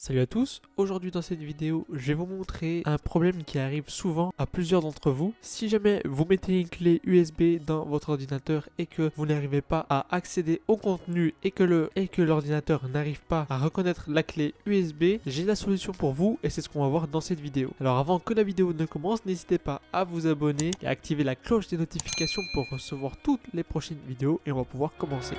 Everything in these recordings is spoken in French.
Salut à tous, aujourd'hui dans cette vidéo je vais vous montrer un problème qui arrive souvent à plusieurs d'entre vous. Si jamais vous mettez une clé USB dans votre ordinateur et que vous n'arrivez pas à accéder au contenu et que l'ordinateur n'arrive pas à reconnaître la clé USB, j'ai la solution pour vous et c'est ce qu'on va voir dans cette vidéo. Alors avant que la vidéo ne commence, n'hésitez pas à vous abonner et à activer la cloche des notifications pour recevoir toutes les prochaines vidéos et on va pouvoir commencer.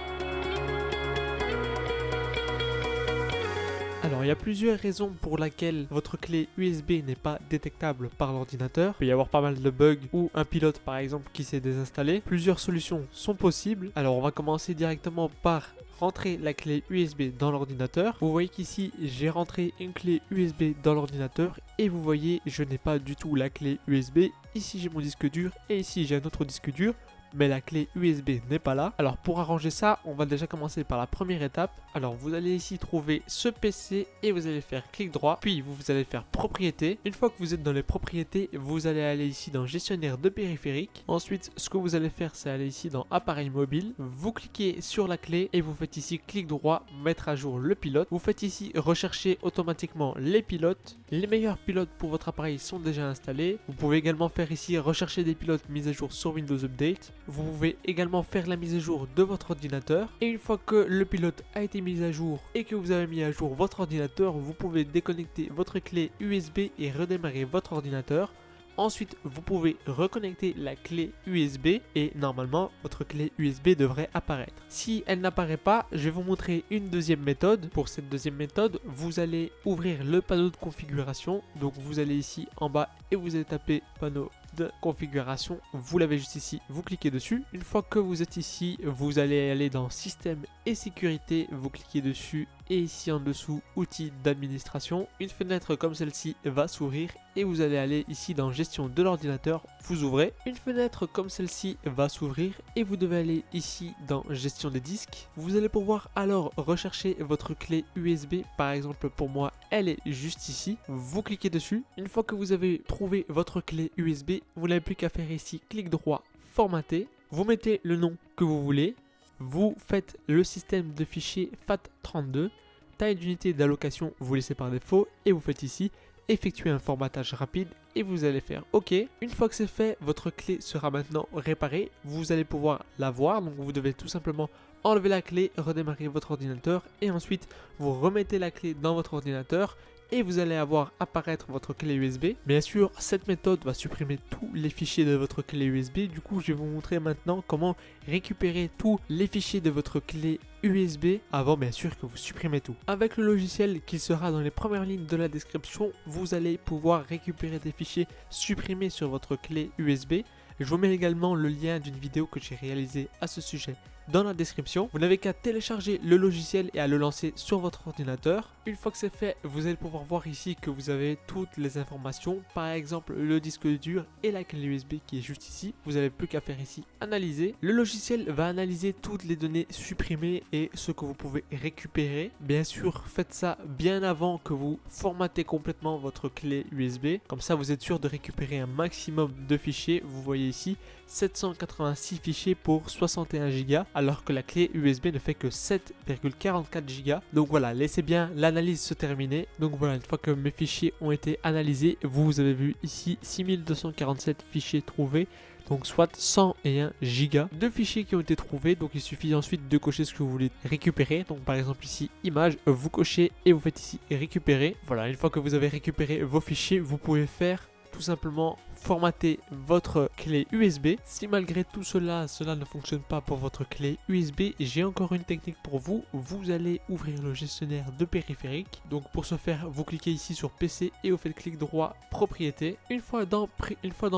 Alors il y a plusieurs raisons pour lesquelles votre clé USB n'est pas détectable par l'ordinateur. Il peut y avoir pas mal de bugs ou un pilote par exemple qui s'est désinstallé. Plusieurs solutions sont possibles. Alors on va commencer directement par rentrer la clé USB dans l'ordinateur. Vous voyez qu'ici j'ai rentré une clé USB dans l'ordinateur et vous voyez je n'ai pas du tout la clé USB. Ici j'ai mon disque dur et ici j'ai un autre disque dur, mais la clé USB n'est pas là. Alors pour arranger ça, on va déjà commencer par la première étape. Alors vous allez ici trouver ce PC et vous allez faire clic droit, puis vous allez faire propriétés. Une fois que vous êtes dans les propriétés, vous allez aller ici dans gestionnaire de périphériques. Ensuite, ce que vous allez faire, c'est aller ici dans appareil mobile. Vous cliquez sur la clé et vous faites ici clic droit, mettre à jour le pilote. Vous faites ici rechercher automatiquement les pilotes. Les meilleurs pilotes pour votre appareil sont déjà installés. Vous pouvez également faire ici rechercher des pilotes mis à jour sur Windows Update. Vous pouvez également faire la mise à jour de votre ordinateur. Et une fois que le pilote a été mis à jour et que vous avez mis à jour votre ordinateur, vous pouvez déconnecter votre clé USB et redémarrer votre ordinateur. Ensuite, vous pouvez reconnecter la clé USB et normalement, votre clé USB devrait apparaître. Si elle n'apparaît pas, je vais vous montrer une deuxième méthode. Pour cette deuxième méthode, vous allez ouvrir le panneau de configuration. Donc, vous allez ici en bas et vous allez taper panneau de configuration. Vous l'avez juste ici, vous cliquez dessus. Une fois que vous êtes ici, vous allez aller dans système et sécurité. Vous cliquez dessus et ici en dessous, outils d'administration. Une fenêtre comme celle-ci va s'ouvrir et vous allez aller ici dans gestion de l'ordinateur. Vous ouvrez. Une fenêtre comme celle-ci va s'ouvrir et vous devez aller ici dans gestion des disques. Vous allez pouvoir alors rechercher votre clé USB. Par exemple, pour moi, elle est juste ici. Vous cliquez dessus. Une fois que vous avez trouvé votre clé USB, vous n'avez plus qu'à faire ici clic droit, formater. Vous mettez le nom que vous voulez. Vous faites le système de fichier FAT32. Taille d'unité d'allocation, vous laissez par défaut. Et vous faites ici effectuer un formatage rapide et vous allez faire OK. Une fois que c'est fait, votre clé sera maintenant réparée. Vous allez pouvoir la voir. Donc vous devez tout simplement enlever la clé, redémarrer votre ordinateur et ensuite vous remettez la clé dans votre ordinateur. Et vous allez avoir apparaître votre clé USB. Bien sûr, cette méthode va supprimer tous les fichiers de votre clé USB. Du coup, je vais vous montrer maintenant comment récupérer tous les fichiers de votre clé USB avant bien sûr que vous supprimez tout. Avec le logiciel qui sera dans les premières lignes de la description, vous allez pouvoir récupérer des fichiers supprimés sur votre clé USB. Je vous mets également le lien d'une vidéo que j'ai réalisée à ce sujet dans la description. Vous n'avez qu'à télécharger le logiciel et à le lancer sur votre ordinateur. Une fois que c'est fait, vous allez pouvoir voir ici que vous avez toutes les informations, par exemple le disque dur et la clé USB qui est juste ici. Vous n'avez plus qu'à faire ici analyser. Le logiciel va analyser toutes les données supprimées et ce que vous pouvez récupérer. Bien sûr, faites ça bien avant que vous formatez complètement votre clé USB. Comme ça, vous êtes sûr de récupérer un maximum de fichiers. Vous voyez ici 786 fichiers pour 61 Go alors que la clé USB ne fait que 7,44 Go. Donc voilà, laissez bien l'analyse se terminer. Donc voilà, une fois que mes fichiers ont été analysés, vous avez vu ici 6247 fichiers trouvés. Donc soit 101 Go de fichiers qui ont été trouvés. Donc il suffit ensuite de cocher ce que vous voulez récupérer. Donc par exemple ici image, vous cochez et vous faites ici récupérer. Voilà, une fois que vous avez récupéré vos fichiers, vous pouvez faire tout simplement formater votre clé USB. Si malgré tout cela ne fonctionne pas pour votre clé USB, j'ai encore une technique pour vous. Vous allez ouvrir le gestionnaire de périphériques. Donc pour ce faire, vous cliquez ici sur PC et vous faites clic droit propriété. Une fois dans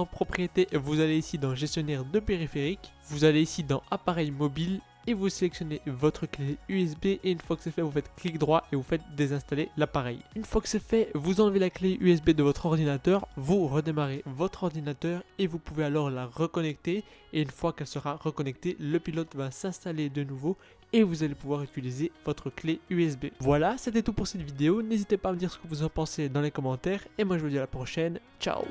propriété, vous allez ici dans gestionnaire de périphériques. Vous allez ici dans appareil mobile et vous sélectionnez votre clé USB et une fois que c'est fait, vous faites clic droit et vous faites désinstaller l'appareil. Une fois que c'est fait, vous enlevez la clé USB de votre ordinateur, vous redémarrez votre ordinateur et vous pouvez alors la reconnecter et une fois qu'elle sera reconnectée, le pilote va s'installer de nouveau et vous allez pouvoir utiliser votre clé USB. Voilà, c'était tout pour cette vidéo. N'hésitez pas à me dire ce que vous en pensez dans les commentaires et moi je vous dis à la prochaine. Ciao!